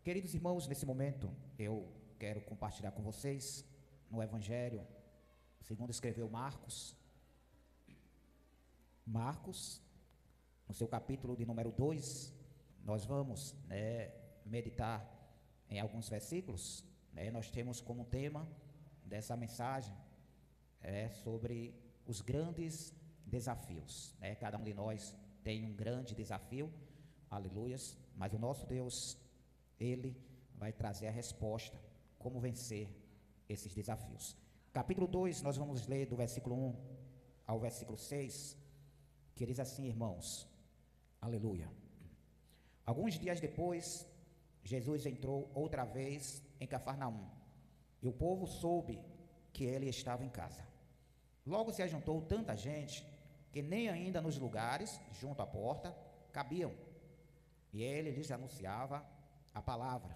Queridos irmãos, nesse momento eu quero compartilhar com vocês no Evangelho, segundo escreveu Marcos. Marcos, no seu capítulo de número 2, nós vamos meditar em alguns versículos. Nós temos como tema dessa mensagem sobre os grandes desafios. Cada um de nós tem um grande desafio, aleluias, mas o nosso Deus, Ele vai trazer a resposta, como vencer esses desafios. Capítulo 2, nós vamos ler do versículo 1 ao versículo 6, que diz assim, irmãos, aleluia. Alguns dias depois, Jesus entrou outra vez em Cafarnaum, e o povo soube que ele estava em casa. Logo se ajuntou tanta gente, que nem ainda nos lugares, junto à porta, cabiam, e ele lhes anunciava a palavra.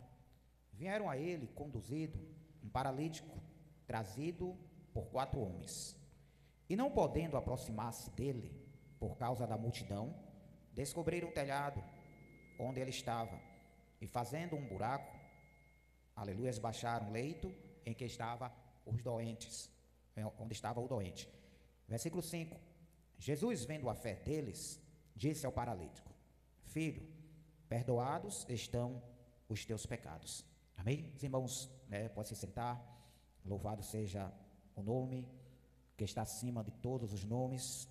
Vieram a ele conduzido um paralítico, trazido por 4 homens, e não podendo aproximar-se dele, por causa da multidão, descobriram o telhado onde ele estava, e fazendo um buraco, aleluia, baixaram o leito em que estavam os doentes, onde estava o doente. Versículo 5, Jesus, vendo a fé deles, disse ao paralítico, filho, perdoados estão os teus pecados. Amém? Os irmãos, pode se sentar. Louvado seja o nome que está acima de todos os nomes,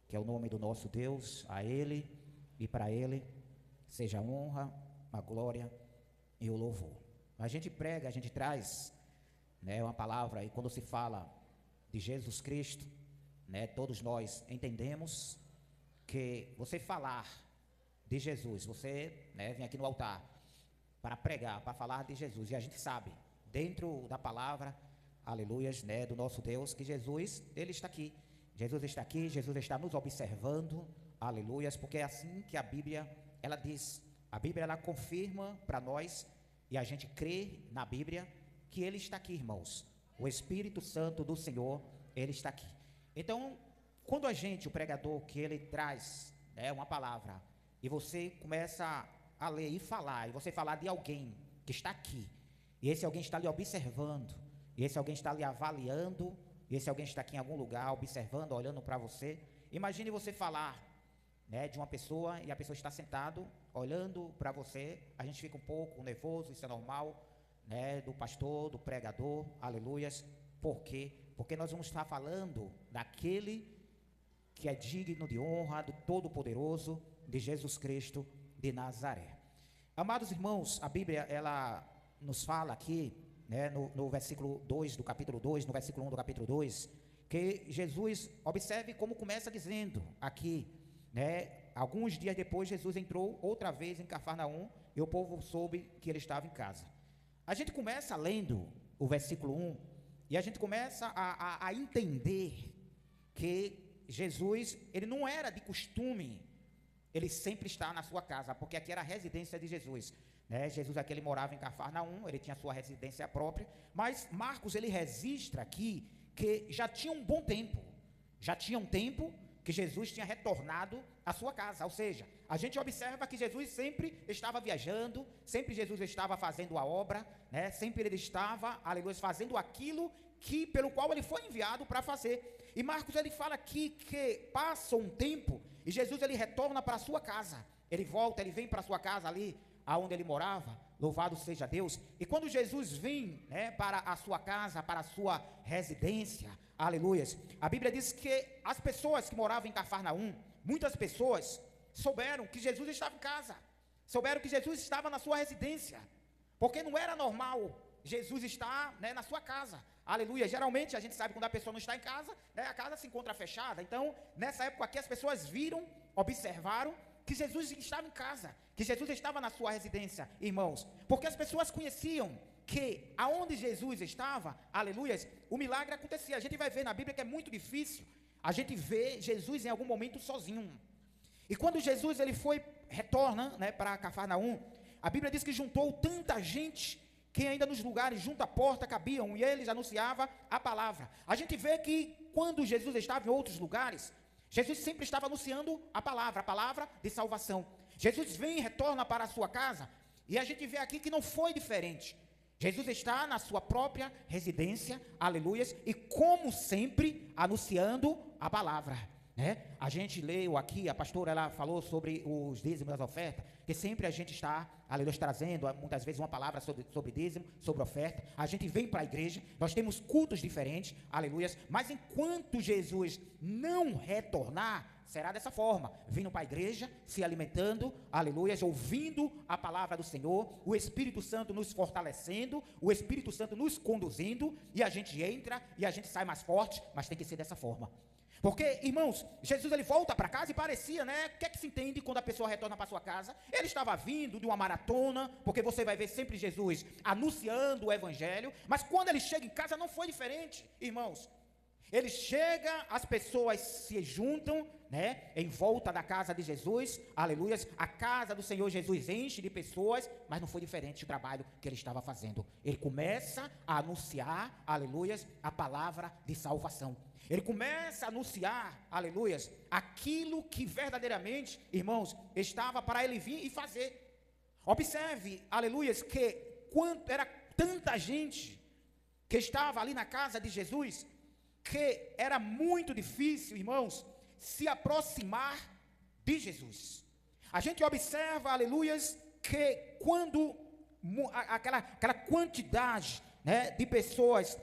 que é o nome do nosso Deus. A Ele e para Ele seja a honra, a glória e o louvor. A gente prega, a gente traz uma palavra, e quando se fala de Jesus Cristo, todos nós entendemos que você falar de Jesus, você vem aqui no altar para pregar, para falar de Jesus, e a gente sabe, dentro da palavra, aleluias, do nosso Deus, que Jesus, Ele está aqui. Jesus está aqui, Jesus está nos observando, aleluias, porque é assim que a Bíblia, ela diz. A Bíblia, ela confirma para nós, e a gente crê na Bíblia, que Ele está aqui, irmãos. O Espírito Santo do Senhor, Ele está aqui. Então, quando o pregador, que ele traz uma palavra, e você começa a ler e falar, e você falar de alguém que está aqui, e esse alguém está lhe observando, e esse alguém está lhe avaliando, e esse alguém está aqui em algum lugar, observando, olhando para você. Imagine você falar de uma pessoa, e a pessoa está sentado, olhando para você. A gente fica um pouco nervoso, isso é normal, do pastor, do pregador, aleluias. Por quê? Porque nós vamos estar falando daquele que é digno de honra, do Todo-Poderoso, de Jesus Cristo de Nazaré. Amados irmãos, a Bíblia, ela nos fala aqui, no versículo 2 do capítulo 2, no versículo 1 do capítulo 2, que Jesus, observe como começa dizendo aqui, alguns dias depois Jesus entrou outra vez em Cafarnaum, e o povo soube que ele estava em casa. A gente começa lendo o versículo 1, e a gente começa a entender que Jesus, ele não era de costume, ele sempre está na sua casa, porque aqui era a residência de Jesus. Jesus aqui, ele morava em Cafarnaum, ele tinha sua residência própria, mas Marcos, ele registra aqui, que já tinha um bom tempo, que Jesus tinha retornado à sua casa, ou seja, a gente observa que Jesus sempre estava viajando, sempre Jesus estava fazendo a obra, sempre ele estava, aleluia, fazendo aquilo pelo qual ele foi enviado para fazer. E Marcos, ele fala aqui que passa um tempo, e Jesus, ele retorna para a sua casa, ele volta, ele vem para a sua casa ali, aonde ele morava, louvado seja Deus. E quando Jesus vem para a sua casa, para a sua residência, aleluias, a Bíblia diz que as pessoas que moravam em Cafarnaum, muitas pessoas souberam que Jesus estava em casa, souberam que Jesus estava na sua residência, porque não era normal Jesus estar na sua casa, aleluia. Geralmente a gente sabe, quando a pessoa não está em casa, a casa se encontra fechada. Então nessa época aqui as pessoas viram, observaram que Jesus estava em casa, que Jesus estava na sua residência, irmãos, porque as pessoas conheciam que aonde Jesus estava, aleluias, o milagre acontecia. A gente vai ver na Bíblia que é muito difícil a gente ver Jesus em algum momento sozinho. E quando Jesus ele retorna para Cafarnaum, a Bíblia diz que juntou tanta gente, que ainda nos lugares junto à porta cabiam, e eles anunciavam a palavra. A gente vê que quando Jesus estava em outros lugares, Jesus sempre estava anunciando a palavra de salvação. Jesus vem e retorna para a sua casa, E a gente vê aqui que não foi diferente. Jesus está na sua própria residência, aleluias, e como sempre, anunciando a palavra, né? A gente leu aqui, a pastora, ela falou sobre os dízimos das ofertas, que sempre a gente está, aleluia, trazendo, muitas vezes uma palavra sobre dízimo, sobre oferta. A gente vem para a igreja, nós temos cultos diferentes, aleluias, mas enquanto Jesus não retornar, será dessa forma, vindo para a igreja, se alimentando, aleluia, ouvindo a palavra do Senhor, o Espírito Santo nos fortalecendo, o Espírito Santo nos conduzindo, e a gente entra, e a gente sai mais forte, mas tem que ser dessa forma. Porque, irmãos, Jesus ele volta para casa e parecia, né? O que é que se entende quando a pessoa retorna para sua casa? Ele estava vindo de uma maratona, porque você vai ver sempre Jesus anunciando o evangelho, mas quando ele chega em casa não foi diferente, irmãos. Ele chega, as pessoas se juntam, né, em volta da casa de Jesus, aleluias, a casa do Senhor Jesus enche de pessoas, mas não foi diferente o trabalho que ele estava fazendo. Ele começa a anunciar, aleluias, a palavra de salvação. Ele começa a anunciar, aleluias, aquilo que verdadeiramente, irmãos, estava para ele vir e fazer. Observe, aleluias, que quando era tanta gente que estava ali na casa de Jesus, que era muito difícil, irmãos, se aproximar de Jesus. A gente observa, aleluias, que quando aquela quantidade, né, de pessoas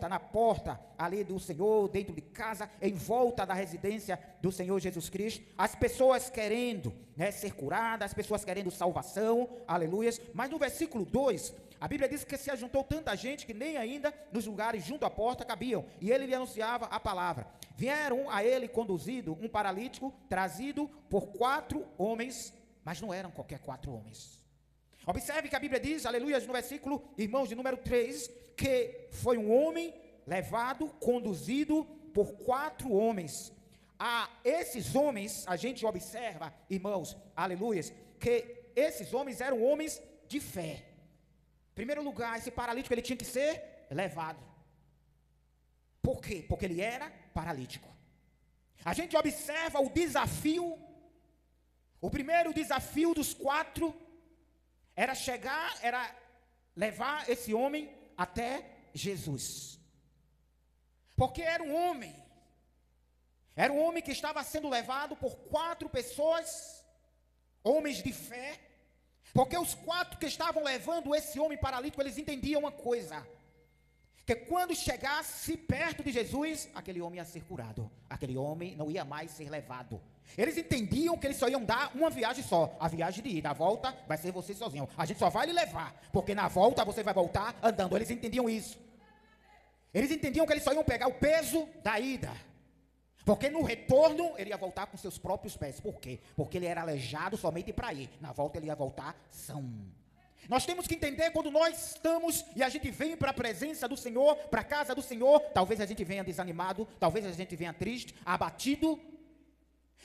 na porta ali do Senhor, dentro de casa, em volta da residência do Senhor Jesus Cristo, as pessoas querendo, né, ser curadas, as pessoas querendo salvação, aleluias, mas no versículo 2, a Bíblia diz que se ajuntou tanta gente que nem ainda nos lugares junto à porta cabiam, e ele lhe anunciava a palavra. Vieram a ele conduzido um paralítico, trazido por 4 homens, mas não eram qualquer 4 homens. Observe que a Bíblia diz, aleluia, no versículo, irmãos, de número 3, que foi um homem levado, conduzido por 4 homens. A esses homens, a gente observa, irmãos, aleluia, que esses homens eram homens de fé. Em primeiro lugar, esse paralítico ele tinha que ser levado. Por quê? Porque ele era paralítico. A gente observa o desafio, o primeiro desafio dos 4 era levar esse homem até Jesus. Porque era um homem que estava sendo levado por 4 pessoas, homens de fé, porque os 4 que estavam levando esse homem paralítico, eles entendiam uma coisa, que quando chegasse perto de Jesus, aquele homem ia ser curado, aquele homem não ia mais ser levado. Eles entendiam que eles só iam dar uma viagem só, a viagem de ida, a volta vai ser você sozinho, a gente só vai lhe levar, porque na volta você vai voltar andando. Eles entendiam isso, eles entendiam que eles só iam pegar o peso da ida, porque no retorno ele ia voltar com seus próprios pés. Por quê? Porque ele era aleijado somente para ir, na volta ele ia voltar são. Nós temos que entender, quando nós estamos e a gente vem para a presença do Senhor, para a casa do Senhor, talvez a gente venha desanimado, talvez a gente venha triste, abatido,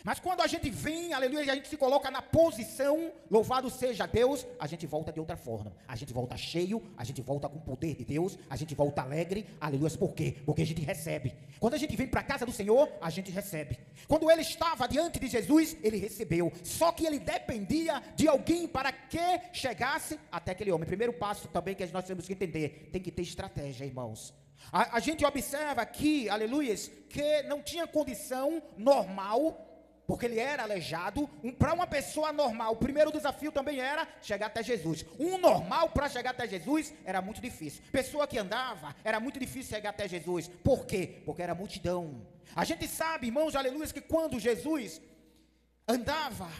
mas quando a gente vem, aleluia, e a gente se coloca na posição, louvado seja Deus, a gente volta de outra forma, a gente volta cheio, a gente volta com o poder de Deus, a gente volta alegre, aleluia. Por quê? Porque a gente recebe. Quando a gente vem para a casa do Senhor, a gente recebe. Quando ele estava diante de Jesus, ele recebeu, só que ele dependia de alguém para que chegasse até aquele homem. Primeiro passo também que nós temos que entender, tem que ter estratégia, irmãos. A gente observa aqui, aleluia, que não tinha condição normal, porque ele era aleijado. Para uma pessoa normal, o primeiro desafio também era chegar até Jesus. Um normal, para chegar até Jesus, era muito difícil. Pessoa que andava, era muito difícil chegar até Jesus. Por quê? Porque era multidão. A gente sabe, irmãos, aleluia, que quando Jesus andava,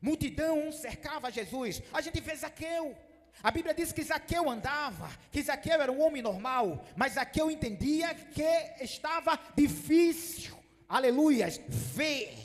multidão cercava Jesus. A gente vê Zaqueu. A Bíblia diz que Zaqueu andava, que Zaqueu era um homem normal, mas Zaqueu entendia que estava difícil, aleluia, ver.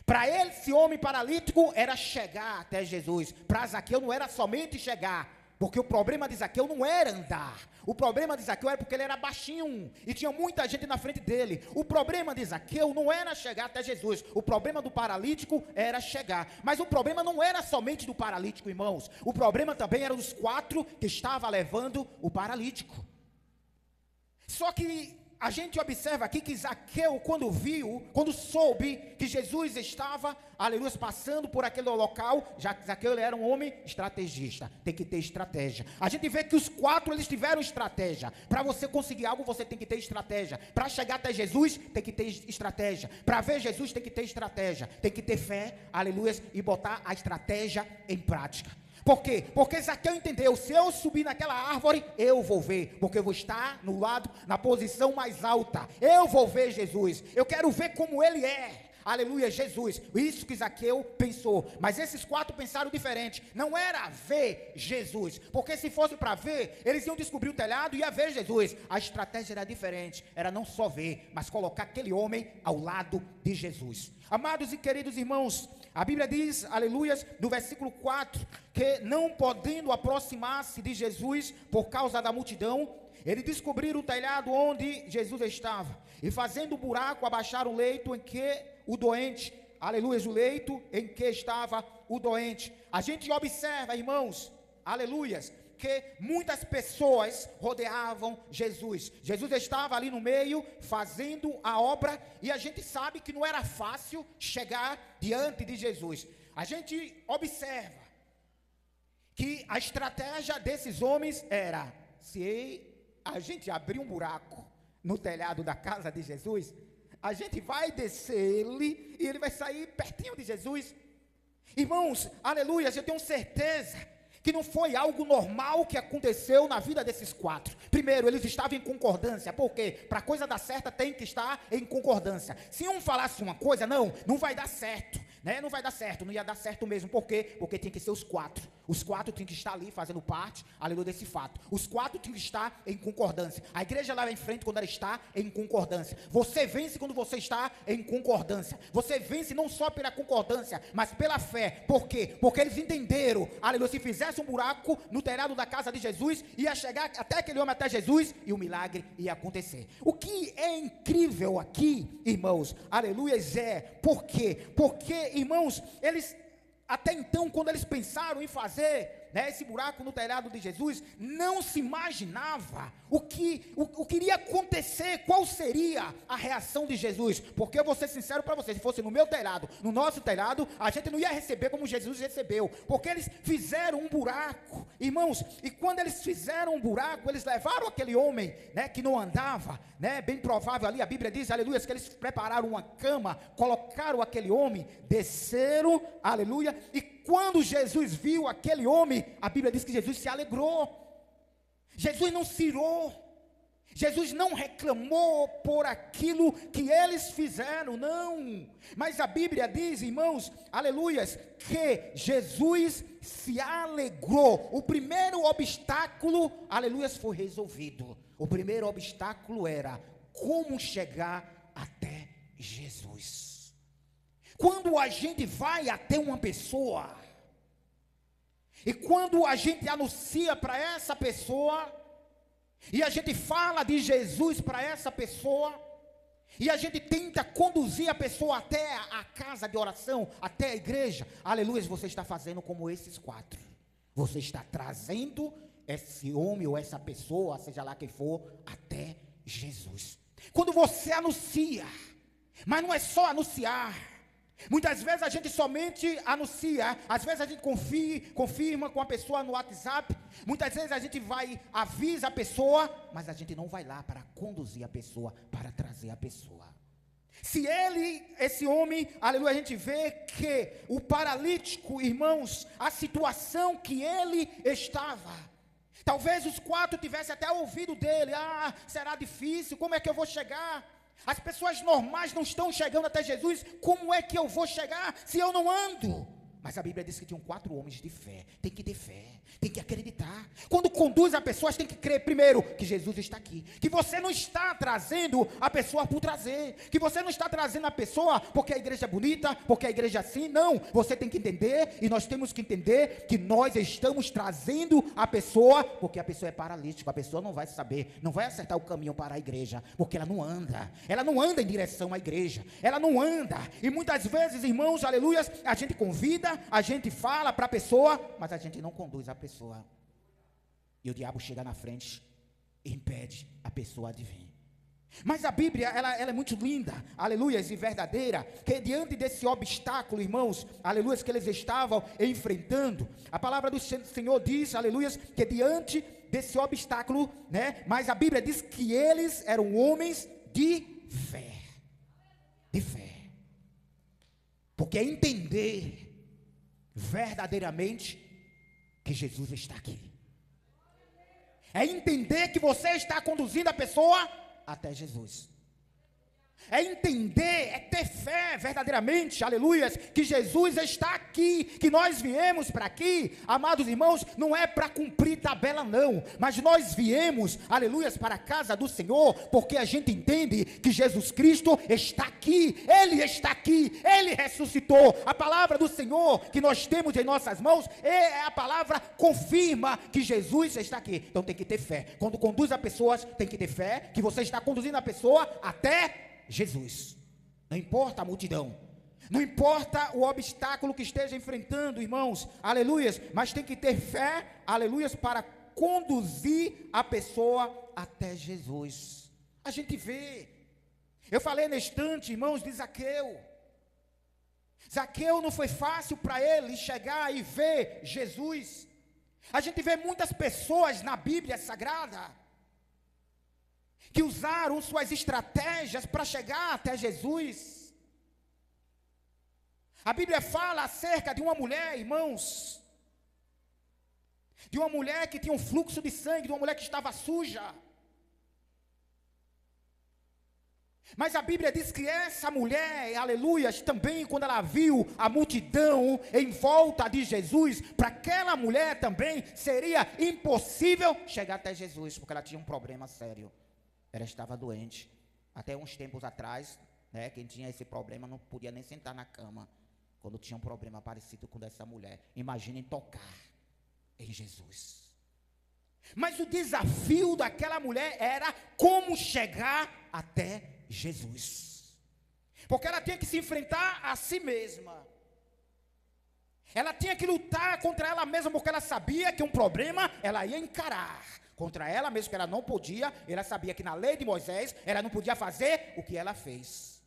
Para ele, esse homem paralítico era chegar até Jesus. Para Zaqueu não era somente chegar, porque o problema de Zaqueu não era andar. O problema de Zaqueu era porque ele era baixinho e tinha muita gente na frente dele. O problema de Zaqueu não era chegar até Jesus. O problema do paralítico era chegar. Mas o problema não era somente do paralítico, irmãos. O problema também era dos 4 que estavam levando o paralítico. Só que a gente observa aqui que Zaqueu, quando soube que Jesus estava, aleluia, passando por aquele local, já que Zaqueu ele era um homem estrategista, tem que ter estratégia. A gente vê que os 4, eles tiveram estratégia. Para você conseguir algo, você tem que ter estratégia. Para chegar até Jesus, tem que ter estratégia. Para ver Jesus, tem que ter estratégia. Tem que ter fé, aleluia, e botar a estratégia em prática. Por quê? Porque Zaqueu entendeu, se eu subir naquela árvore, eu vou ver, porque eu vou estar no lado, na posição mais alta, eu vou ver Jesus, eu quero ver como ele é, aleluia, Jesus, isso que Zaqueu pensou, mas esses 4 pensaram diferente, não era ver Jesus, porque se fosse para ver, eles iam descobrir o telhado e ia ver Jesus, a estratégia era diferente, era não só ver, mas colocar aquele homem ao lado de Jesus. Amados e queridos irmãos, a Bíblia diz, aleluias, no versículo 4, que não podendo aproximar-se de Jesus por causa da multidão, eles descobriram o telhado onde Jesus estava, e fazendo um buraco, abaixaram o leito em que o doente, aleluias, o leito em que estava o doente. A gente observa, irmãos, aleluias, que muitas pessoas rodeavam Jesus. Jesus estava ali no meio, fazendo a obra, e a gente sabe que não era fácil chegar diante de Jesus. A gente observa que a estratégia desses homens era, se a gente abrir um buraco no telhado da casa de Jesus, a gente vai descer ele, e ele vai sair pertinho de Jesus. Irmãos, aleluia, eu tenho certeza que não foi algo normal que aconteceu na vida desses 4. Primeiro, eles estavam em concordância. Por quê? Para a coisa dar certo, tem que estar em concordância. Se um falasse uma coisa, não vai dar certo, né? Não vai dar certo, não ia dar certo mesmo. Por quê? Porque tinha que ser os 4. Os 4 tinham que estar ali fazendo parte, aleluia, desse fato. Os 4 tinham que estar em concordância. A igreja lá em frente, quando ela está em concordância. Você vence quando você está em concordância. Você vence não só pela concordância, mas pela fé. Por quê? Porque eles entenderam, aleluia, se fizesse um buraco no telhado da casa de Jesus, ia chegar até aquele homem, até Jesus, e o milagre ia acontecer. O que é incrível aqui, irmãos, aleluia, por quê? Porque, irmãos, eles, até então, quando eles pensaram em fazer, né, esse buraco no telhado de Jesus, não se imaginava o que iria acontecer, qual seria a reação de Jesus, porque eu vou ser sincero para vocês, se fosse no meu telhado, no nosso telhado, a gente não ia receber como Jesus recebeu, porque eles fizeram um buraco, irmãos, e quando eles fizeram um buraco, eles levaram aquele homem, né, que não andava, né, bem provável ali, a Bíblia diz, aleluia, que eles prepararam uma cama, colocaram aquele homem, desceram, aleluia, e quando Jesus viu aquele homem, a Bíblia diz que Jesus se alegrou. Jesus não se irou. Jesus não reclamou por aquilo que eles fizeram, não. Mas a Bíblia diz, irmãos, aleluias, que Jesus se alegrou. O primeiro obstáculo, aleluias, foi resolvido. O primeiro obstáculo era como chegar até Jesus. Quando a gente vai até uma pessoa, e quando a gente anuncia para essa pessoa, e a gente fala de Jesus para essa pessoa, e a gente tenta conduzir a pessoa até a casa de oração, até a igreja, aleluia, você está fazendo como esses 4. Você está trazendo esse homem ou essa pessoa, seja lá quem for, até Jesus. Quando você anuncia, mas não é só anunciar. Muitas vezes a gente somente anuncia, às vezes a gente confirma com a pessoa no WhatsApp, muitas vezes a gente avisa a pessoa, mas a gente não vai lá para conduzir a pessoa, para trazer a pessoa. Se esse homem, aleluia, a gente vê que o paralítico, irmãos, a situação que ele estava, talvez os 4 tivessem até ouvido dele, será difícil, como é que eu vou chegar? As pessoas normais não estão chegando até Jesus, como é que eu vou chegar se eu não ando? Mas a Bíblia diz que tinham 4 homens de fé. Tem que ter fé, tem que acreditar. Quando conduz a pessoas, tem que crer primeiro que Jesus está aqui, que você não está trazendo a pessoa por trazer, que você não está trazendo a pessoa porque a igreja é bonita, porque a igreja é assim. Não, você tem que entender, e nós temos que entender que nós estamos trazendo a pessoa, porque a pessoa é paralítica, a pessoa não vai saber, não vai acertar o caminho para a igreja, porque ela não anda em direção à igreja, ela não anda, e muitas vezes, irmãos, aleluias, a gente convida, a gente fala para a pessoa, mas a gente não conduz a pessoa, e o diabo chega na frente e impede a pessoa de vir. Mas a Bíblia, ela é muito linda, aleluias, e verdadeira, que diante desse obstáculo, irmãos, aleluias, que eles estavam enfrentando, a palavra do Senhor diz, aleluias, que diante desse obstáculo, né, mas a Bíblia diz que eles eram homens de fé, porque é entender verdadeiramente que Jesus está aqui, é entender que você está conduzindo a pessoa até Jesus, é entender, é ter fé verdadeiramente, aleluias, que Jesus está aqui, que nós viemos para aqui, amados irmãos, não é para cumprir tabela não, mas nós viemos, aleluias, para a casa do Senhor, porque a gente entende que Jesus Cristo está aqui, Ele está aqui, Ele ressuscitou, a palavra do Senhor que nós temos em nossas mãos, a palavra confirma que Jesus está aqui, então tem que ter fé, quando conduz a pessoas, tem que ter fé, que você está conduzindo a pessoa até Jesus, não importa a multidão, não importa o obstáculo que esteja enfrentando, irmãos, aleluias, mas tem que ter fé, aleluias, para conduzir a pessoa até Jesus. A gente vê, eu falei na estante, irmãos, de Zaqueu. Zaqueu não foi fácil para ele chegar e ver Jesus. A gente vê muitas pessoas na Bíblia Sagrada que usaram suas estratégias para chegar até Jesus. A Bíblia fala acerca de uma mulher, irmãos, de uma mulher que tinha um fluxo de sangue, de uma mulher que estava suja. Mas a Bíblia diz que essa mulher, aleluias, também quando ela viu a multidão em volta de Jesus, para aquela mulher também seria impossível chegar até Jesus, porque ela tinha um problema sério. Ela estava doente, até uns tempos atrás, né, quem tinha esse problema não podia nem sentar na cama, quando tinha um problema parecido com dessa mulher. Imaginem tocar em Jesus. Mas o desafio daquela mulher era como chegar até Jesus, porque ela tinha que se enfrentar a si mesma, ela tinha que lutar contra ela mesma, porque ela sabia que um problema ela ia encarar, contra ela mesma, que ela não podia, ela sabia que na lei de Moisés, ela não podia fazer o que ela fez.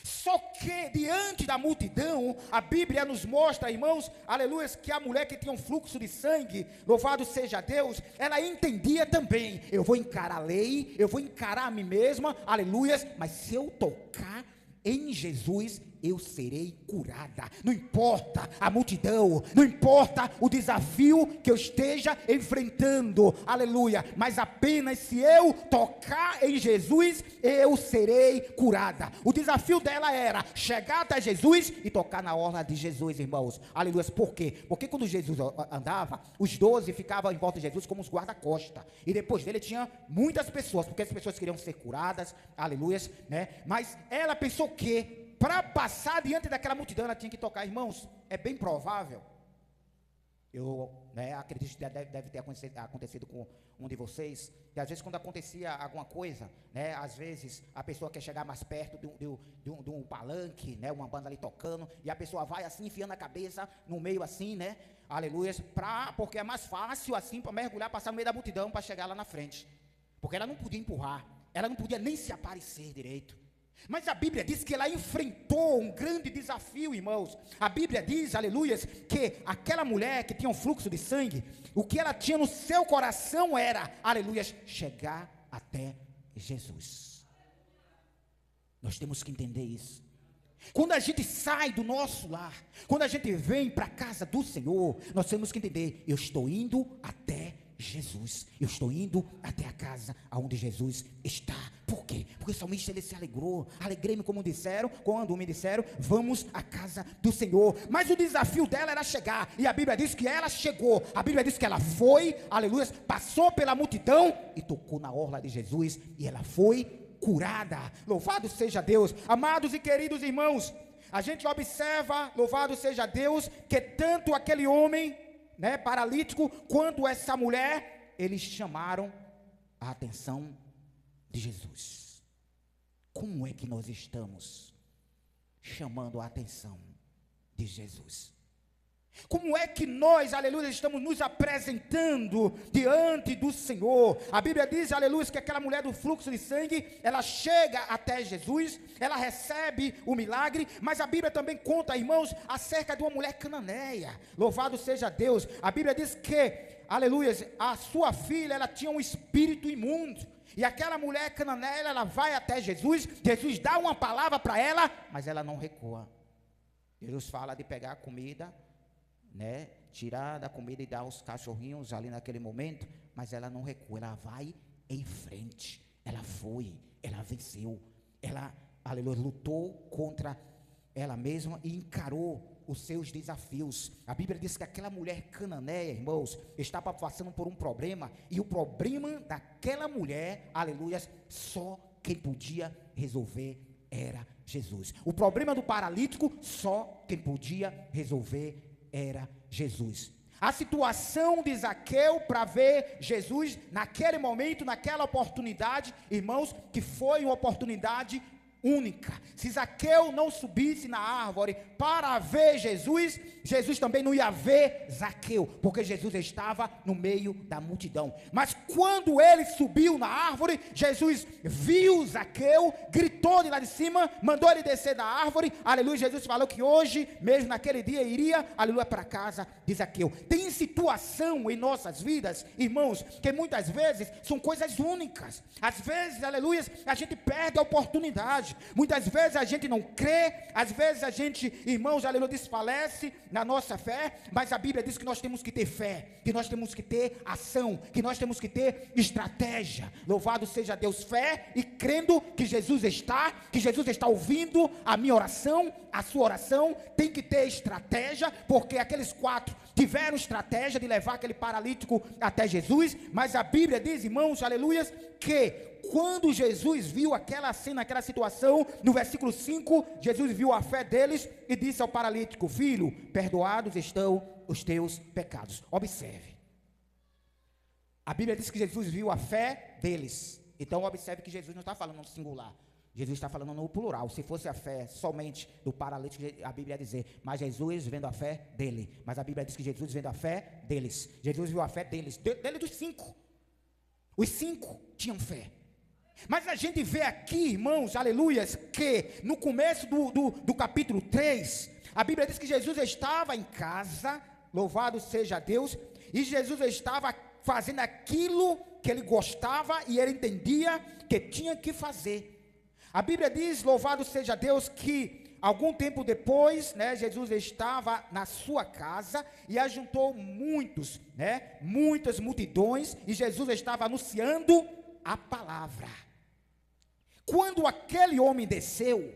Só que diante da multidão, a Bíblia nos mostra, irmãos, aleluia, que a mulher que tinha um fluxo de sangue, louvado seja Deus, ela entendia também, eu vou encarar a lei, eu vou encarar a mim mesma, aleluia, mas se eu tocar em Jesus, eu serei curada. Não importa a multidão, não importa o desafio que eu esteja enfrentando, aleluia, mas apenas se eu tocar em Jesus, eu serei curada. O desafio dela era chegar até Jesus e tocar na orla de Jesus, irmãos, aleluia. Por quê? Porque quando Jesus andava, os 12 ficavam em volta de Jesus como os guarda-costas, e depois dele tinha muitas pessoas, porque as pessoas queriam ser curadas, aleluia, né? Mas ela pensou que para passar diante daquela multidão, ela tinha que tocar. Irmãos, é bem provável, eu acredito que deve ter acontecido com um de vocês, que às vezes quando acontecia alguma coisa, às vezes a pessoa quer chegar mais perto de um palanque, uma banda ali tocando, e a pessoa vai assim, enfiando a cabeça no meio assim, aleluia, porque é mais fácil assim, para mergulhar, passar no meio da multidão, para chegar lá na frente, porque ela não podia empurrar, ela não podia nem se aparecer direito. Mas a Bíblia diz que ela enfrentou um grande desafio, irmãos. A Bíblia diz, aleluias, que aquela mulher que tinha um fluxo de sangue, o que ela tinha no seu coração era, aleluias, chegar até Jesus. Nós temos que entender isso. Quando a gente sai do nosso lar, quando a gente vem para a casa do Senhor, nós temos que entender, eu estou indo até Jesus, eu estou indo até a casa onde Jesus está. Por quê? Porque o salmista ele se alegrou. Alegrei-me quando me disseram, vamos à casa do Senhor. Mas o desafio dela era chegar, e a Bíblia diz que ela chegou. A Bíblia diz que ela foi, aleluia, passou pela multidão e tocou na orla de Jesus, e ela foi curada. Louvado seja Deus. Amados e queridos irmãos, a gente observa, louvado seja Deus, que tanto aquele homem paralítico, quanto essa mulher, eles chamaram a atenção de Jesus. Como é que nós estamos chamando a atenção de Jesus? Como é que nós, aleluia, estamos nos apresentando diante do Senhor? A Bíblia diz, aleluia, que aquela mulher do fluxo de sangue, ela chega até Jesus, ela recebe o milagre, mas a Bíblia também conta, irmãos, acerca de uma mulher cananeia. Louvado seja Deus. A Bíblia diz que, aleluia, a sua filha, ela tinha um espírito imundo. E aquela mulher cananeia, ela vai até Jesus, Jesus dá uma palavra para ela, mas ela não recua. Jesus fala de pegar a comida, tirar da comida e dar aos cachorrinhos ali naquele momento, mas ela não recua, ela vai em frente, ela foi, ela venceu, ela, aleluia, lutou contra ela mesma e encarou os seus desafios. A Bíblia diz que aquela mulher cananeia, irmãos, estava passando por um problema, e o problema daquela mulher, aleluia, só quem podia resolver era Jesus. O problema do paralítico, só quem podia resolver era Jesus. A situação de Zaqueu para ver Jesus naquele momento, naquela oportunidade, irmãos, que foi uma oportunidade única. Se Zaqueu não subisse na árvore para ver Jesus, Jesus também não ia ver Zaqueu, porque Jesus estava no meio da multidão. Mas quando ele subiu na árvore, Jesus viu Zaqueu, gritou de lá de cima, mandou ele descer da árvore, aleluia. Jesus falou que hoje, mesmo naquele dia, iria, aleluia, para casa de Zaqueu. Tem situação em nossas vidas, irmãos, que muitas vezes são coisas únicas. Às vezes, aleluia, a gente perde a oportunidade. Muitas vezes a gente não crê, às vezes a gente, irmãos, aleluia, desfalece na nossa fé, mas a Bíblia diz que nós temos que ter fé, que nós temos que ter ação, que nós temos que ter estratégia. Louvado seja Deus, fé e crendo que Jesus está ouvindo a minha oração, a sua oração. Tem que ter estratégia, porque aqueles 4 tiveram estratégia de levar aquele paralítico até Jesus, mas a Bíblia diz, irmãos, aleluia, que quando Jesus viu aquela cena, aquela situação, no versículo 5, Jesus viu a fé deles e disse ao paralítico: filho, perdoados estão os teus pecados. Observe, a Bíblia diz que Jesus viu a fé deles. Então observe que Jesus não está falando no singular, Jesus está falando no plural. Se fosse a fé somente do paralítico, a Bíblia ia dizer, mas Jesus vendo a fé dele. Mas a Bíblia diz que Jesus vendo a fé deles. Jesus viu a fé deles, dele dos 5. Os 5 tinham fé. Mas a gente vê aqui, irmãos, aleluias, que no começo do capítulo 3, a Bíblia diz que Jesus estava em casa, louvado seja Deus, e Jesus estava fazendo aquilo que ele gostava e ele entendia que tinha que fazer. A Bíblia diz, louvado seja Deus, que algum tempo depois, Jesus estava na sua casa e ajuntou muitas multidões, e Jesus estava anunciando a palavra. Quando aquele homem desceu,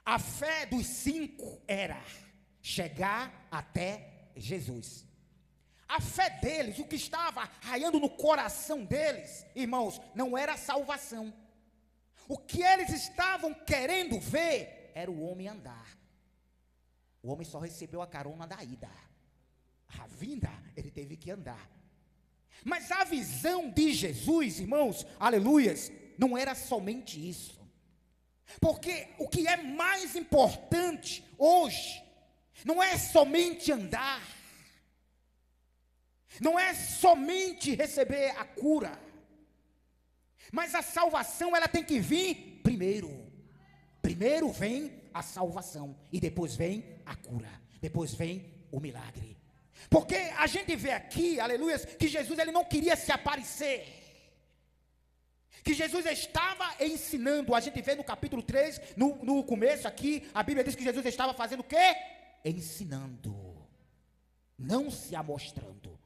a fé dos 5 era chegar até Jesus. A fé deles, o que estava raiando no coração deles, irmãos, não era salvação. O que eles estavam querendo ver era o homem andar. O homem só recebeu a carona da ida. A vinda, ele teve que andar. Mas a visão de Jesus, irmãos, aleluias, não era somente isso. Porque o que é mais importante hoje não é somente andar, não é somente receber a cura, mas a salvação, ela tem que vir primeiro. Primeiro vem a salvação e depois vem a cura, depois vem o milagre. Porque a gente vê aqui, aleluia, que Jesus, ele não queria se aparecer, que Jesus estava ensinando. A gente vê no capítulo 3, no começo aqui, a Bíblia diz que Jesus estava fazendo o quê? Ensinando, não se amostrando.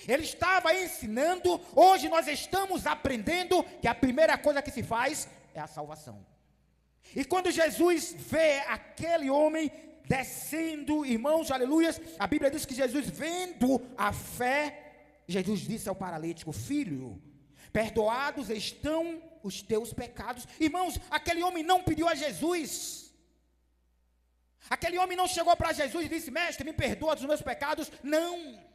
Ele estava ensinando. Hoje nós estamos aprendendo que a primeira coisa que se faz é a salvação. E quando Jesus vê aquele homem descendo, irmãos, aleluias, a Bíblia diz que Jesus, vendo a fé, Jesus disse ao paralítico: filho, perdoados estão os teus pecados. Irmãos, aquele homem não pediu a Jesus. Aquele homem não chegou para Jesus e disse: mestre, me perdoa dos meus pecados. Não.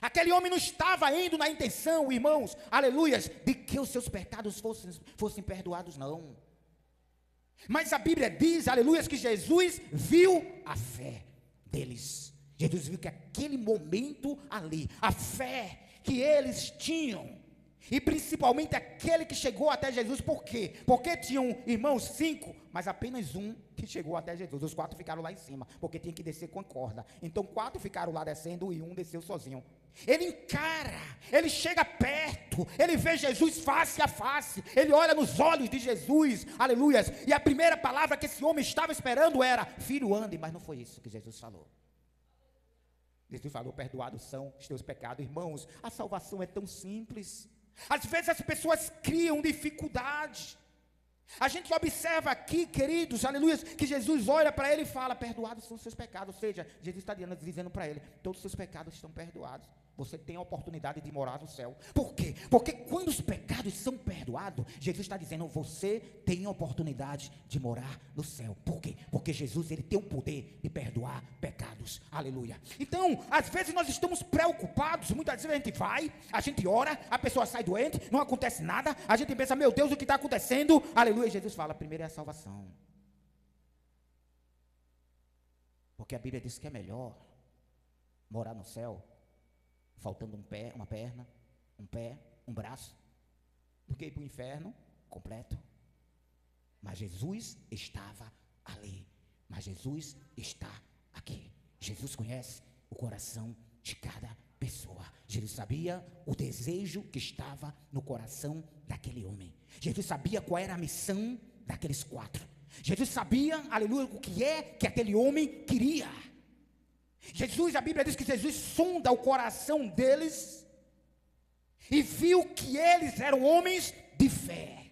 Aquele homem não estava indo na intenção, irmãos, aleluias, de que os seus pecados fossem perdoados, não. Mas a Bíblia diz, aleluias, que Jesus viu a fé deles. Jesus viu que aquele momento ali, a fé que eles tinham, e principalmente aquele que chegou até Jesus, por quê? Porque tinham, irmãos, 5, mas apenas um que chegou até Jesus. Os 4 ficaram lá em cima, porque tinha que descer com a corda. Então 4 ficaram lá descendo e um desceu sozinho. Ele encara, ele chega perto, ele vê Jesus face a face, ele olha nos olhos de Jesus, aleluias, e a primeira palavra que esse homem estava esperando era: filho, ande. Mas não foi isso que Jesus falou. Jesus falou: perdoados são os teus pecados. Irmãos, a salvação é tão simples. Às vezes as pessoas criam dificuldade. A gente observa aqui, queridos, aleluia, que Jesus olha para ele e fala: perdoados são os seus pecados. Ou seja, Jesus está dizendo para ele: todos os seus pecados estão perdoados. Você tem a oportunidade de morar no céu. Por quê? Porque quando os pecados são perdoados, Jesus está dizendo: você tem a oportunidade de morar no céu. Por quê? Porque Jesus, ele tem o poder de perdoar pecados. Aleluia. Então, às vezes nós estamos preocupados. Muitas vezes a gente ora, a pessoa sai doente, não acontece nada. A gente pensa: meu Deus, o que está acontecendo? Aleluia. E Jesus fala: primeiro é a salvação. Porque a Bíblia diz que é melhor morar no céu faltando um pé, uma perna, um braço, do que ir para o inferno completo. Mas Jesus estava ali. Mas Jesus está aqui. Jesus conhece o coração de cada pessoa. Jesus sabia o desejo que estava no coração daquele homem. Jesus sabia qual era a missão daqueles 4. Jesus sabia, aleluia, o que é que aquele homem queria. Jesus, a Bíblia diz que Jesus sonda o coração deles e viu que eles eram homens de fé.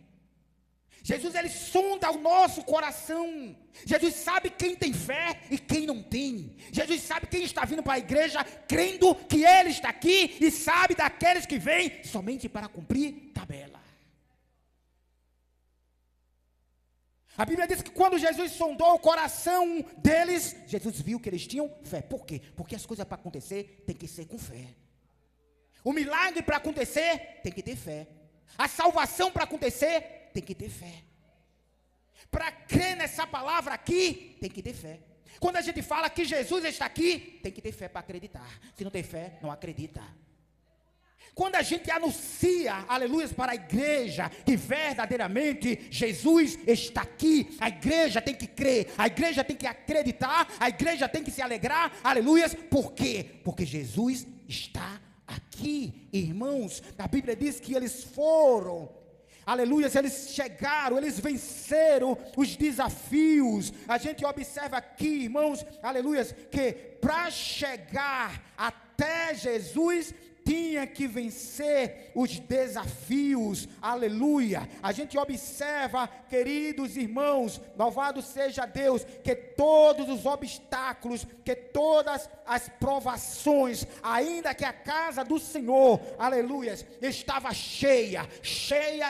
Jesus, ele sonda o nosso coração. Jesus sabe quem tem fé e quem não tem. Jesus sabe quem está vindo para a igreja crendo que ele está aqui, e sabe daqueles que vêm somente para cumprir tabela. A Bíblia diz que quando Jesus sondou o coração deles, Jesus viu que eles tinham fé. Por quê? Porque as coisas para acontecer tem que ser com fé. O milagre para acontecer tem que ter fé. A salvação para acontecer tem que ter fé. Para crer nessa palavra aqui, tem que ter fé. Quando a gente fala que Jesus está aqui, tem que ter fé para acreditar. Se não tem fé, não acredita. Quando a gente anuncia, aleluia, para a igreja que verdadeiramente Jesus está aqui, a igreja tem que crer, a igreja tem que acreditar, a igreja tem que se alegrar, aleluia. Por quê? Porque Jesus está aqui, irmãos. A Bíblia diz que eles foram, aleluia, eles chegaram, eles venceram os desafios. A gente observa aqui, irmãos, aleluia, que para chegar até Jesus tinha que vencer os desafios, aleluia. A gente observa, queridos irmãos, louvado seja Deus, que todos os obstáculos, que todas as provações, ainda que a casa do Senhor, aleluia, estava cheia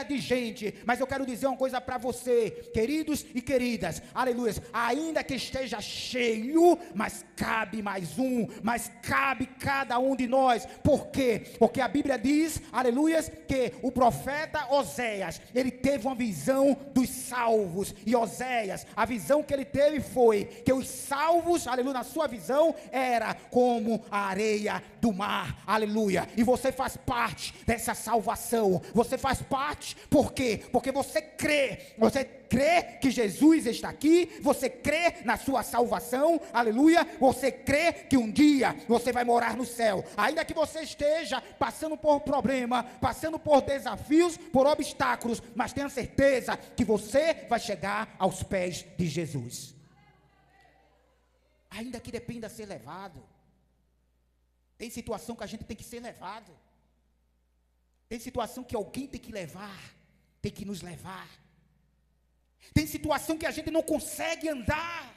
de gente, mas eu quero dizer uma coisa para você, queridos e queridas, aleluia, ainda que esteja cheio, mas cabe mais um, mas cabe cada um de nós. Por quê? Porque a Bíblia diz, aleluia, que o profeta Oséias, ele teve uma visão dos salvos. E Oséias, a visão que ele teve foi que os salvos, aleluia, na sua visão, era como a areia do mar, aleluia. E você faz parte dessa salvação. Você faz parte, por quê? Porque você crê que Jesus está aqui, você crê na sua salvação, aleluia, você crê que um dia você vai morar no céu, ainda que você esteja passando por problema, passando por desafios, por obstáculos, mas tenha certeza que você vai chegar aos pés de Jesus, ainda que dependa ser levado. Tem situação que a gente tem que ser levado, tem situação que alguém tem que levar, tem que nos levar. Tem situação que a gente não consegue andar.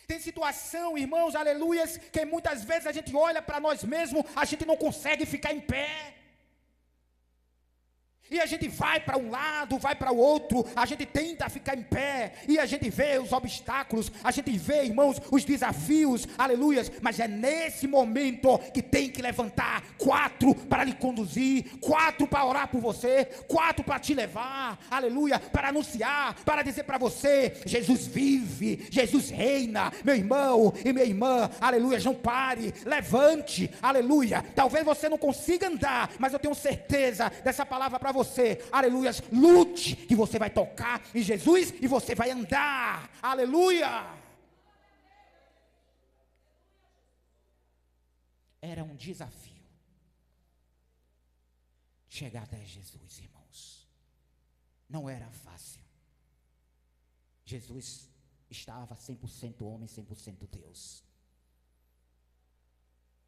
Tem situação, irmãos, aleluias, que muitas vezes a gente olha para nós mesmos, a gente não consegue ficar em pé. E a gente vai para um lado, vai para o outro, a gente tenta ficar em pé, e a gente vê os obstáculos, a gente vê, irmãos, os desafios, aleluias, mas é nesse momento que tem que levantar 4 para lhe conduzir, 4 para orar por você, 4 para te levar, aleluia, para anunciar, para dizer para você, Jesus vive, Jesus reina, meu irmão e minha irmã, aleluia, não pare, levante, aleluia, talvez você não consiga andar, mas eu tenho certeza dessa palavra para você, aleluias, lute, que você vai tocar em Jesus e você vai andar, aleluia. Era um desafio chegar até Jesus, irmãos, não era fácil. Jesus estava 100% homem, 100% Deus,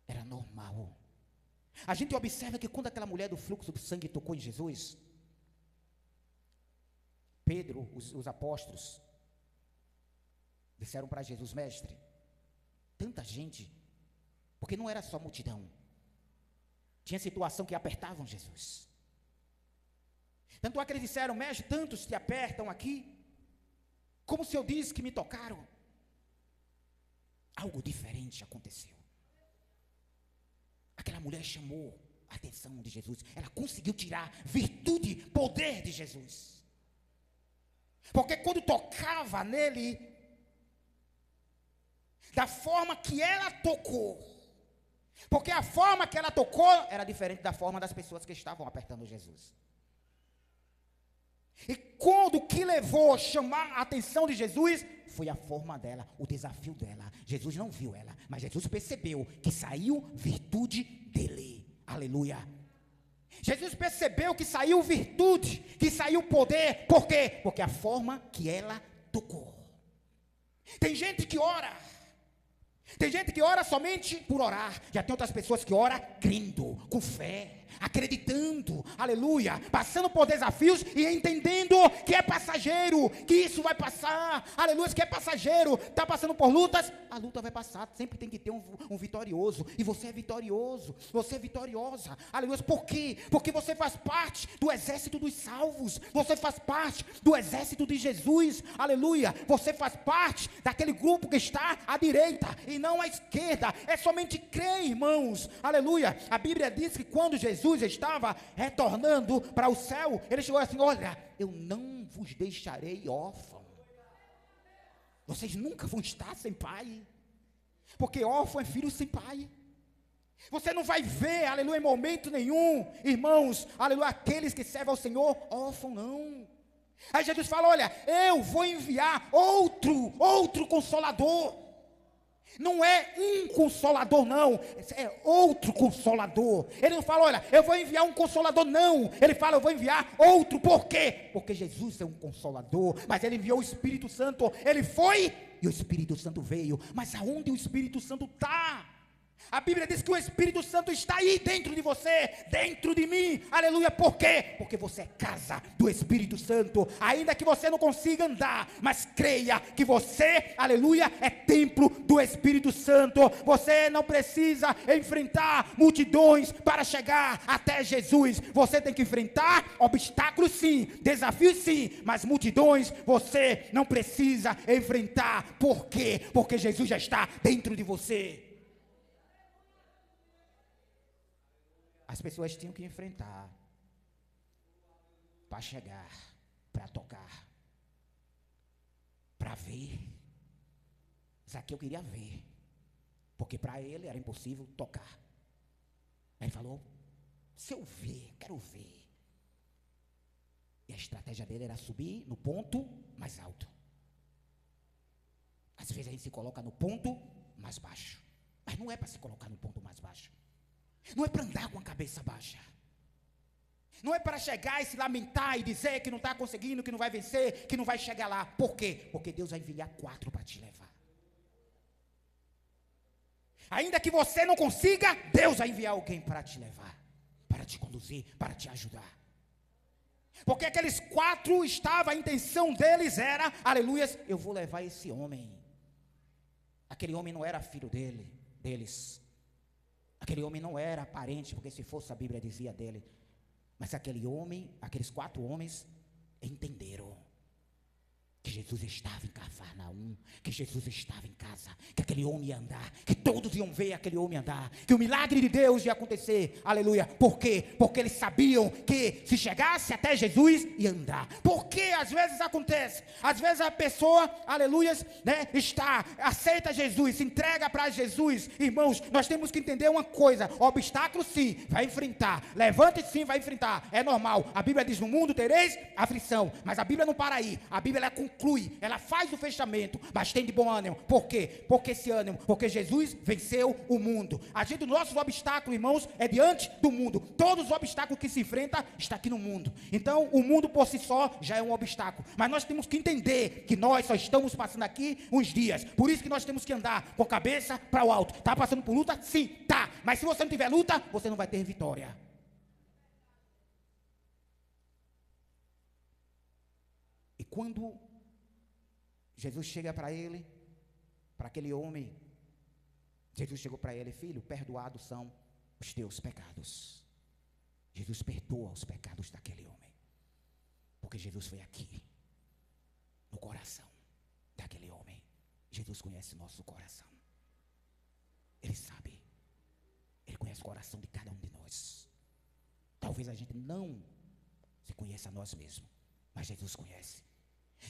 era normal. A gente observa que quando aquela mulher do fluxo de sangue tocou em Jesus, Pedro, os apóstolos, disseram para Jesus, mestre, tanta gente, porque não era só multidão, tinha situação que apertavam Jesus. Tanto é que eles disseram, mestre, tantos te apertam aqui, como o Senhor disse que me tocaram. Algo diferente aconteceu. Aquela mulher chamou a atenção de Jesus. Ela conseguiu tirar virtude, poder de Jesus. Porque quando tocava nele, da forma que ela tocou, porque a forma que ela tocou era diferente da forma das pessoas que estavam apertando Jesus. E quando o que levou a chamar a atenção de Jesus foi a forma dela, o desafio dela. Jesus não viu ela, mas Jesus percebeu que saiu virtude dele. Aleluia. Jesus percebeu que saiu virtude, que saiu poder. Por quê? Porque a forma que ela tocou. Tem gente que ora. Tem gente que ora somente por orar. Já tem outras pessoas que oram crendo, com fé, acreditando, aleluia, passando por desafios e entendendo que é passageiro, que isso vai passar, aleluia, que é passageiro, está passando por lutas, a luta vai passar, sempre tem que ter um vitorioso, e você é vitorioso, você é vitoriosa, aleluia, por quê? Porque você faz parte do exército dos salvos, você faz parte do exército de Jesus, aleluia, você faz parte daquele grupo que está à direita, e não à esquerda, é somente crer, irmãos, aleluia, a Bíblia diz que quando Jesus estava retornando para o céu, ele chegou assim, olha, eu não vos deixarei órfão, vocês nunca vão estar sem pai, porque órfão é filho sem pai, você não vai ver, aleluia, em momento nenhum, irmãos, aleluia, aqueles que servem ao Senhor, órfão não. Aí Jesus fala, olha, eu vou enviar outro Consolador. Não é um Consolador, não, é outro Consolador. Ele não fala, olha, eu vou enviar um Consolador, não. Ele fala, eu vou enviar outro. Por quê? Porque Jesus é um Consolador, mas ele enviou o Espírito Santo. Ele foi e o Espírito Santo veio. Mas aonde o Espírito Santo está? A Bíblia diz que o Espírito Santo está aí dentro de você, dentro de mim, aleluia, por quê? Porque você é casa do Espírito Santo, ainda que você não consiga andar, mas creia que você, aleluia, é templo do Espírito Santo, você não precisa enfrentar multidões para chegar até Jesus, você tem que enfrentar obstáculos sim, desafios sim, mas multidões você não precisa enfrentar, por quê? Porque Jesus já está dentro de você. As pessoas tinham que enfrentar para chegar, para tocar, para ver. Zaqueu queria ver, porque para ele era impossível tocar. Aí ele falou, se eu ver, quero ver. E a estratégia dele era subir no ponto mais alto. Às vezes a gente se coloca no ponto mais baixo, mas não é para se colocar no ponto mais baixo. Não é para andar com a cabeça baixa. Não é para chegar e se lamentar e dizer que não está conseguindo, que não vai vencer, que não vai chegar lá. Por quê? Porque Deus vai enviar 4 para te levar. Ainda que você não consiga, Deus vai enviar alguém para te levar, para te conduzir, para te ajudar. Porque aqueles 4 estavam, a intenção deles era, aleluias, eu vou levar esse homem. Aquele homem não era filho deles. Aquele homem não era parente, porque se fosse a Bíblia dizia dele. Mas aquele homem, aqueles 4 homens, entenderam que Jesus estava em Cafarnaum, que Jesus estava em casa, que aquele homem ia andar, que todos iam ver aquele homem andar, que o milagre de Deus ia acontecer, aleluia. Por quê? Porque eles sabiam que se chegasse até Jesus, ia andar. Porque às vezes acontece, às vezes a pessoa, aleluia, né, aceita Jesus, se entrega para Jesus. Irmãos, nós temos que entender uma coisa: obstáculo sim, vai enfrentar, levante sim, vai enfrentar, é normal. A Bíblia diz: no mundo tereis aflição, mas a Bíblia não para aí, a Bíblia conclui, ela faz o fechamento, mas tem de bom ânimo. Por quê? Porque esse ânimo, porque Jesus venceu o mundo. A gente, nossos obstáculos, irmãos, é diante do mundo. Todos os obstáculos que se enfrenta está aqui no mundo. Então, o mundo por si só já é um obstáculo, mas nós temos que entender que nós só estamos passando aqui uns dias. Por isso que nós temos que andar com a cabeça para o alto. Está passando por luta? Sim, tá. Mas se você não tiver luta, você não vai ter vitória. E quando Jesus chega para ele, para aquele homem, Jesus chegou para ele: filho, perdoados são os teus pecados. Jesus perdoa os pecados daquele homem, porque Jesus foi aqui, no coração daquele homem. Jesus conhece nosso coração, Ele sabe, Ele conhece o coração de cada um de nós. Talvez a gente não se conheça a nós mesmos, mas Jesus conhece.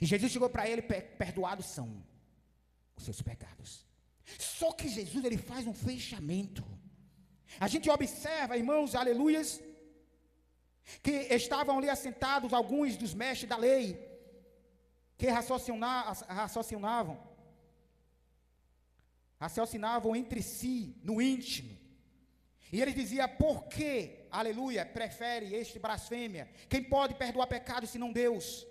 E Jesus chegou para ele: perdoados são os seus pecados. Só que Jesus, ele faz um fechamento. A gente observa, irmãos, aleluias, que estavam ali assentados alguns dos mestres da lei, que raciocinavam entre si, no íntimo. E ele dizia: por que, aleluia, prefere este blasfêmia? Quem pode perdoar pecados senão Deus?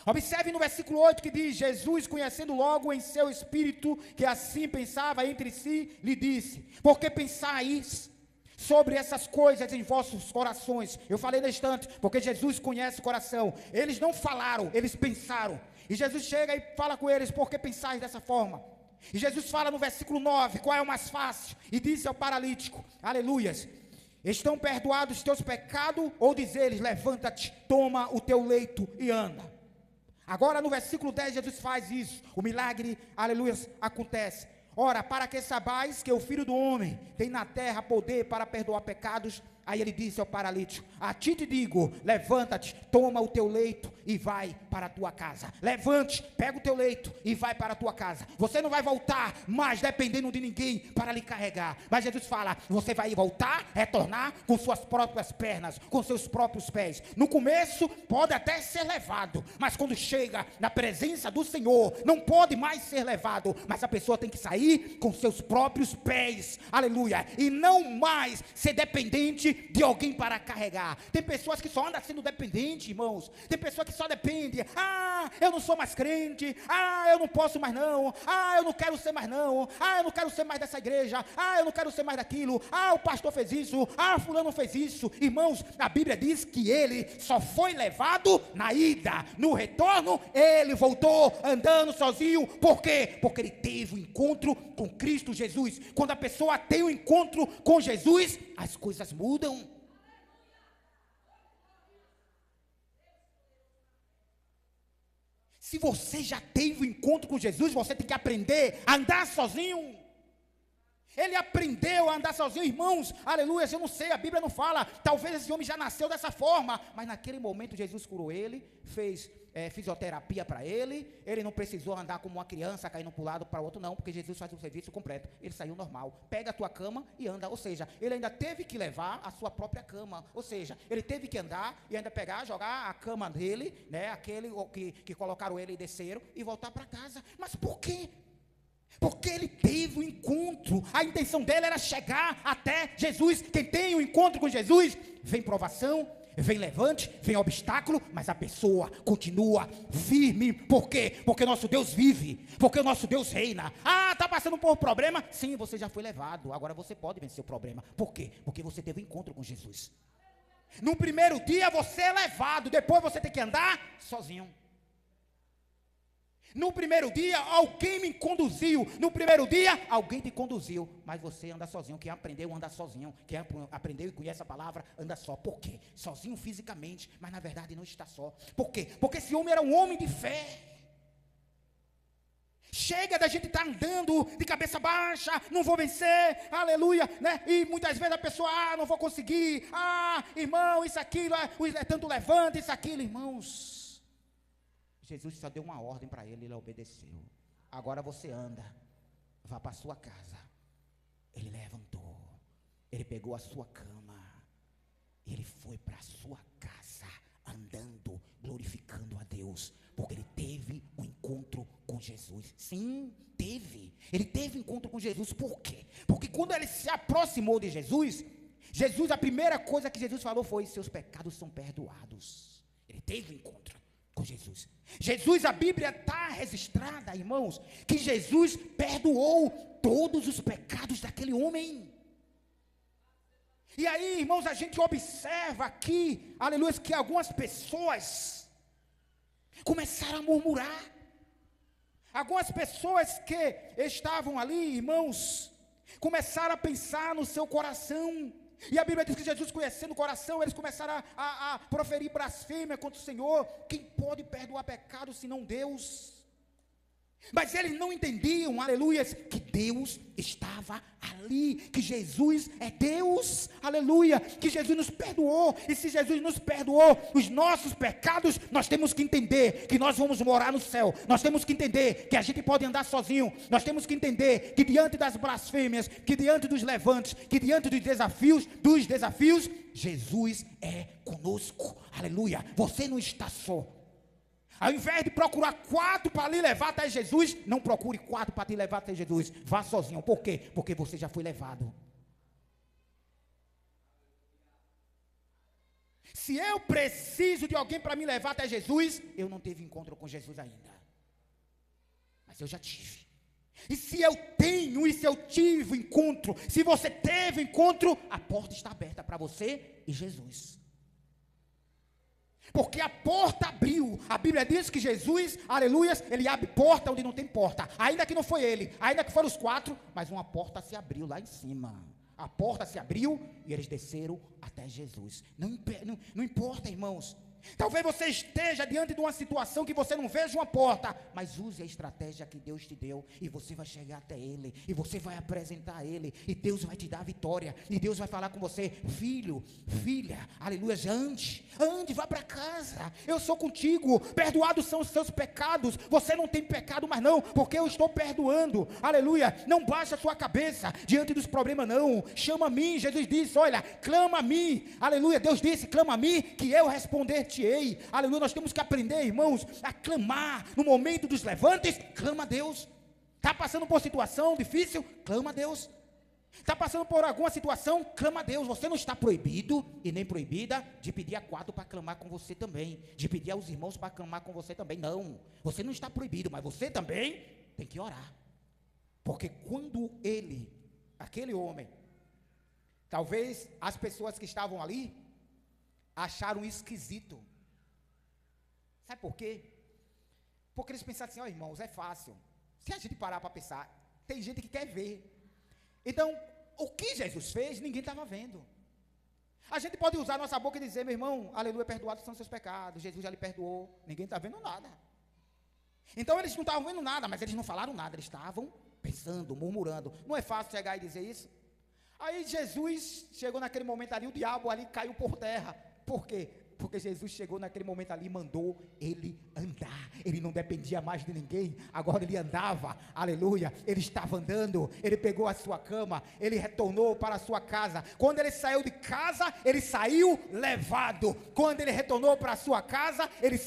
Observe no versículo 8 que diz: Jesus, conhecendo logo em seu espírito que assim pensava entre si, lhe disse: por que pensais sobre essas coisas em vossos corações? Eu falei neste instante, porque Jesus conhece o coração. Eles não falaram, eles pensaram. E Jesus chega e fala com eles: por que pensais dessa forma? E Jesus fala no versículo 9, qual é o mais fácil? E disse ao paralítico, aleluias: estão perdoados os teus pecados? Ou diz eles: levanta-te, toma o teu leito e anda. Agora no versículo 10 Jesus faz isso, o milagre, aleluia, acontece. Ora, para que saibais que o Filho do Homem tem na terra poder para perdoar pecados. Aí ele disse ao paralítico: a ti te digo, levanta-te, toma o teu leito e vai para a tua casa. Levante, pega o teu leito e vai para a tua casa. Você não vai voltar mais dependendo de ninguém para lhe carregar. Mas Jesus fala: você vai voltar, retornar com suas próprias pernas, com seus próprios pés. No começo pode até ser levado, mas quando chega na presença do Senhor, não pode mais ser levado. Mas a pessoa tem que sair com seus próprios pés, aleluia, e não mais ser dependente de alguém para carregar. Tem pessoas que só andam sendo dependentes, irmãos. Tem pessoas que só dependem: eu não sou mais crente, eu não posso mais não, eu não quero ser mais não, eu não quero ser mais dessa igreja, eu não quero ser mais daquilo, o pastor fez isso, fulano fez isso. Irmãos, a Bíblia diz que ele só foi levado na ida, no retorno ele voltou andando sozinho. Por quê? Porque ele teve um encontro com Cristo Jesus. Quando a pessoa tem um encontro com Jesus, as coisas mudam. Se você já teve um encontro com Jesus, você tem que aprender a andar sozinho. Ele aprendeu a andar sozinho, irmãos, aleluia. Eu não sei, a Bíblia não fala, talvez esse homem já nasceu dessa forma, mas naquele momento Jesus curou ele, fez fisioterapia para ele. Ele não precisou andar como uma criança, caindo para um lado para o outro, não, porque Jesus faz o serviço completo. Ele saiu normal, pega a tua cama e anda. Ou seja, ele ainda teve que levar a sua própria cama, ou seja, ele teve que andar e ainda pegar, jogar a cama dele, né, aquele que colocaram ele e desceram, e voltar para casa. Mas por quê? Porque ele teve um encontro. A intenção dele era chegar até Jesus. Quem tem um encontro com Jesus, vem provação, vem levante, vem obstáculo, mas a pessoa continua firme. Por quê? Porque nosso Deus vive, porque o nosso Deus reina. Está passando por um problema? Sim, você já foi levado, agora você pode vencer o problema. Por quê? Porque você teve um encontro com Jesus. No primeiro dia você é levado, depois você tem que andar sozinho. No primeiro dia, alguém me conduziu. No primeiro dia, alguém te conduziu. Mas você anda sozinho. Quem aprendeu, anda sozinho. Quem aprendeu e conhece a palavra, anda só. Por quê? Sozinho fisicamente, mas na verdade não está só. Por quê? Porque esse homem era um homem de fé. Chega da gente estar andando de cabeça baixa, não vou vencer, aleluia, né? E muitas vezes a pessoa, não vou conseguir, irmão, isso, aquilo, é tanto levanta, isso, aquilo, irmãos. Jesus só deu uma ordem para ele, ele obedeceu. Agora você anda, vá para a sua casa. Ele levantou, ele pegou a sua cama, ele foi para a sua casa, andando, glorificando a Deus, porque ele teve um encontro com Jesus. Sim, teve. Ele teve encontro com Jesus. Por quê? Porque quando ele se aproximou de Jesus, a primeira coisa que Jesus falou foi: seus pecados são perdoados. Ele teve um encontro com Jesus. A Bíblia está registrada, irmãos, que Jesus perdoou todos os pecados daquele homem. E aí, irmãos, a gente observa aqui, aleluia, que algumas pessoas começaram a murmurar. Algumas pessoas que estavam ali, irmãos, começaram a pensar no seu coração. E a Bíblia diz que Jesus, conhecendo o coração, eles começaram a proferir blasfêmia contra o Senhor. Quem pode perdoar pecado senão Deus? Mas eles não entendiam, aleluia, que Deus estava ali, que Jesus é Deus, aleluia, que Jesus nos perdoou. E se Jesus nos perdoou os nossos pecados, nós temos que entender que nós vamos morar no céu. Nós temos que entender que a gente pode andar sozinho. Nós temos que entender que diante das blasfêmias, que diante dos levantes, que diante dos desafios, Jesus é conosco, aleluia. Você não está só. Ao invés de procurar 4 para lhe levar até Jesus, não procure 4 para te levar até Jesus. Vá sozinho. Por quê? Porque você já foi levado. Se eu preciso de alguém para me levar até Jesus, eu não tive encontro com Jesus ainda. Mas eu já tive. E se eu tenho, e se eu tive encontro, se você teve encontro, a porta está aberta para você e Jesus. Porque a porta abriu. A Bíblia diz que Jesus, aleluia, ele abre porta onde não tem porta. Ainda que não foi ele, ainda que foram os 4, mas uma porta se abriu lá em cima. A porta se abriu e eles desceram até Jesus. Não importa, irmãos. Talvez você esteja diante de uma situação que você não veja uma porta, mas use a estratégia que Deus te deu, e você vai chegar até Ele, e você vai apresentar a Ele, e Deus vai te dar a vitória, e Deus vai falar com você: filho, filha, aleluia, ande, vá para casa, eu sou contigo, perdoados são os seus pecados, você não tem pecado mais não, porque eu estou perdoando, aleluia. Não baixa a sua cabeça diante dos problemas não, chama a mim. Jesus disse: olha, clama a mim, aleluia. Deus disse: clama a mim, que eu responder-te-ei. Aleluia. Nós temos que aprender, irmãos, a clamar. No momento dos levantes, clama a Deus. Está passando por situação difícil? Clama a Deus. Está passando por alguma situação? Clama a Deus. Você não está proibido e nem proibida de pedir a 4 para clamar com você também, de pedir aos irmãos para clamar com você também. Não, você não está proibido, mas você também tem que orar. Porque quando aquele homem, talvez as pessoas que estavam ali acharam esquisito. Sabe por quê? Porque eles pensaram assim: ó, irmãos, é fácil. Se a gente parar para pensar, tem gente que quer ver. Então, o que Jesus fez, ninguém estava vendo. A gente pode usar nossa boca e dizer: meu irmão, aleluia, perdoados são seus pecados, Jesus já lhe perdoou. Ninguém está vendo nada. Então eles não estavam vendo nada, mas eles não falaram nada, eles estavam pensando, murmurando. Não é fácil chegar e dizer isso. Aí Jesus chegou naquele momento ali, o diabo ali caiu por terra. Por quê? Porque Jesus chegou naquele momento ali e mandou ele andar. Ele não dependia mais de ninguém, agora ele andava, aleluia. Ele estava andando, ele pegou a sua cama, ele retornou para a sua casa. Quando ele saiu de casa, ele saiu levado. Quando ele retornou para a sua casa, ele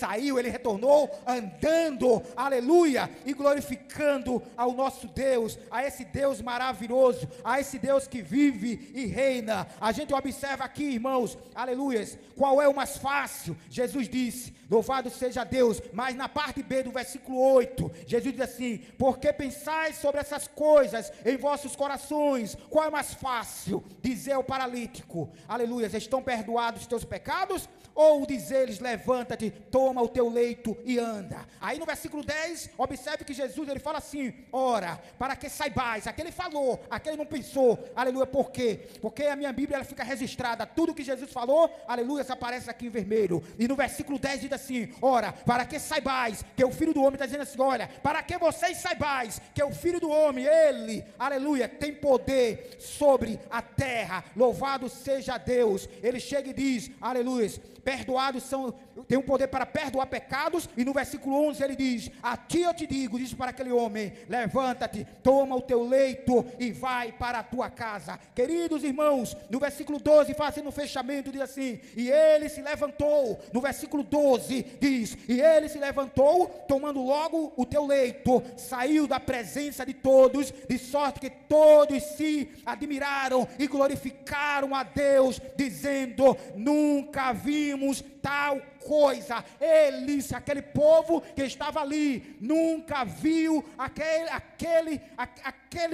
retornou andando, aleluia, e glorificando ao nosso Deus, a esse Deus maravilhoso, a esse Deus que vive e reina. A gente observa aqui, irmãos, aleluia, qual é o mais fácil, Jesus disse, louvado seja Deus, mas na parte B do versículo 8, Jesus diz assim, porque pensais sobre essas coisas em vossos corações, qual é mais fácil? Dizer ao paralítico, aleluia, estão perdoados os teus pecados? Ou dizer-lhes, levanta-te, toma o teu leito e anda. Aí no versículo 10, observe que Jesus, ele fala assim, ora, para que saibais, aquele falou, aquele não pensou, aleluia, por quê? Porque a minha Bíblia, ela fica registrada, tudo que Jesus falou, aleluia, aparece aqui em vermelho, e no versículo 10 diz assim, ora, para que saibais, que o Filho do Homem está dizendo assim, olha, para que vocês saibais, que o Filho do Homem, ele, aleluia, tem poder sobre a terra, louvado seja Deus, ele chega e diz, aleluia, perdoados são, tem um poder para perdoar pecados, e no versículo 11 ele diz, a ti eu te digo, diz para aquele homem, levanta-te, toma o teu leito e vai para a tua casa. Queridos irmãos, no versículo 12, fazendo um fechamento, diz assim, e ele se levantou, no versículo 12 diz, e ele se levantou, tomando logo o teu leito, saiu da presença de todos, de sorte que todos se admiraram e glorificaram a Deus, dizendo, nunca vimos tal coisa. Eles, aquele povo que estava ali, nunca viu aquele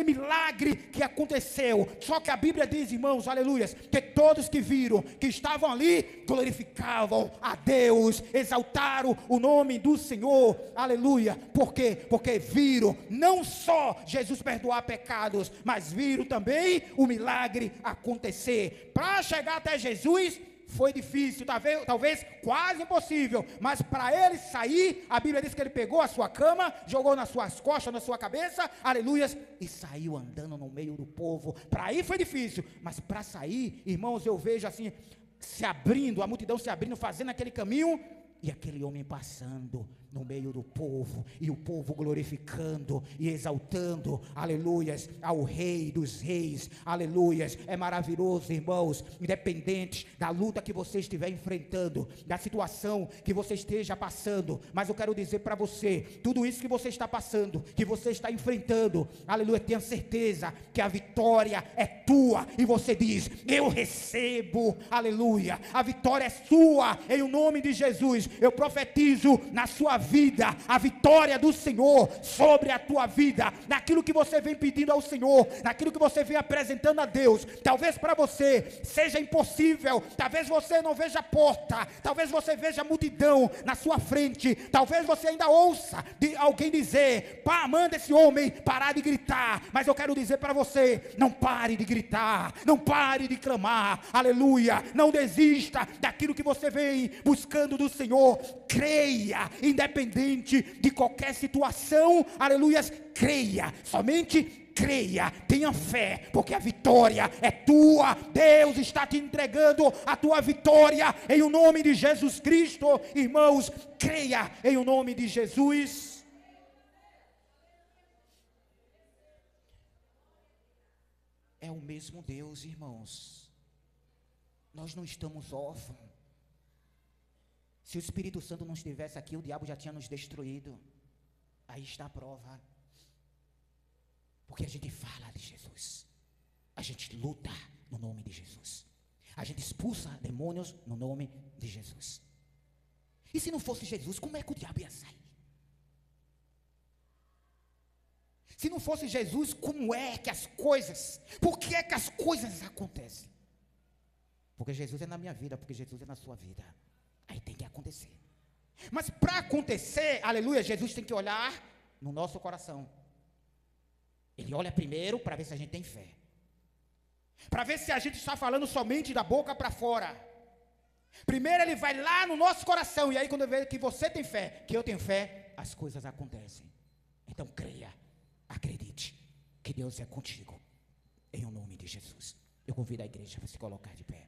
milagre que aconteceu. Só que a Bíblia diz, irmãos, aleluias, que todos que viram, que estavam ali, glorificavam a Deus, exaltaram o nome do Senhor, aleluia. Por quê? Porque viram não só Jesus perdoar pecados, mas viram também o milagre acontecer. Para chegar até Jesus foi difícil, talvez quase impossível, mas para ele sair, a Bíblia diz que ele pegou a sua cama, jogou nas suas costas, na sua cabeça, aleluias, e saiu andando no meio do povo. Para ir foi difícil, mas para sair, irmãos, eu vejo assim, se abrindo, a multidão se abrindo, fazendo aquele caminho, e aquele homem passando no meio do povo, e o povo glorificando e exaltando, aleluias, ao Rei dos Reis, aleluias. É maravilhoso, irmãos, independente da luta que você estiver enfrentando, da situação que você esteja passando, mas eu quero dizer para você, tudo isso que você está passando, que você está enfrentando, aleluia, tenha certeza que a vitória é tua, e você diz, eu recebo, aleluia, a vitória é sua, em o nome de Jesus. Eu profetizo na sua vida, a vitória do Senhor sobre a tua vida, naquilo que você vem pedindo ao Senhor, naquilo que você vem apresentando a Deus. Talvez para você seja impossível, talvez você não veja a porta, talvez você veja a multidão na sua frente, talvez você ainda ouça alguém dizer, pá, manda esse homem parar de gritar, mas eu quero dizer para você, não pare de gritar, não pare de clamar, aleluia, não desista daquilo que você vem buscando do Senhor. Creia, independente de qualquer situação, aleluias, creia, somente creia, tenha fé, porque a vitória é tua. Deus está te entregando a tua vitória, em o nome de Jesus Cristo. Irmãos, creia em o nome de Jesus. É o mesmo Deus, irmãos, nós não estamos órfãos. Se o Espírito Santo não estivesse aqui, o diabo já tinha nos destruído. Aí está a prova. Porque a gente fala de Jesus, a gente luta no nome de Jesus, a gente expulsa demônios no nome de Jesus. E se não fosse Jesus, como é que o diabo ia sair? Se não fosse Jesus, como é que as coisas, por que é que as coisas acontecem? Porque Jesus é na minha vida, porque Jesus é na sua vida. Aí tem que acontecer. Mas para acontecer, aleluia, Jesus tem que olhar no nosso coração. Ele olha primeiro para ver se a gente tem fé, para ver se a gente está falando somente da boca para fora. Primeiro ele vai lá no nosso coração, e aí quando eu vejo que você tem fé, que eu tenho fé, as coisas acontecem. Então creia, acredite, que Deus é contigo, em o nome de Jesus. Eu convido a igreja a se colocar de pé.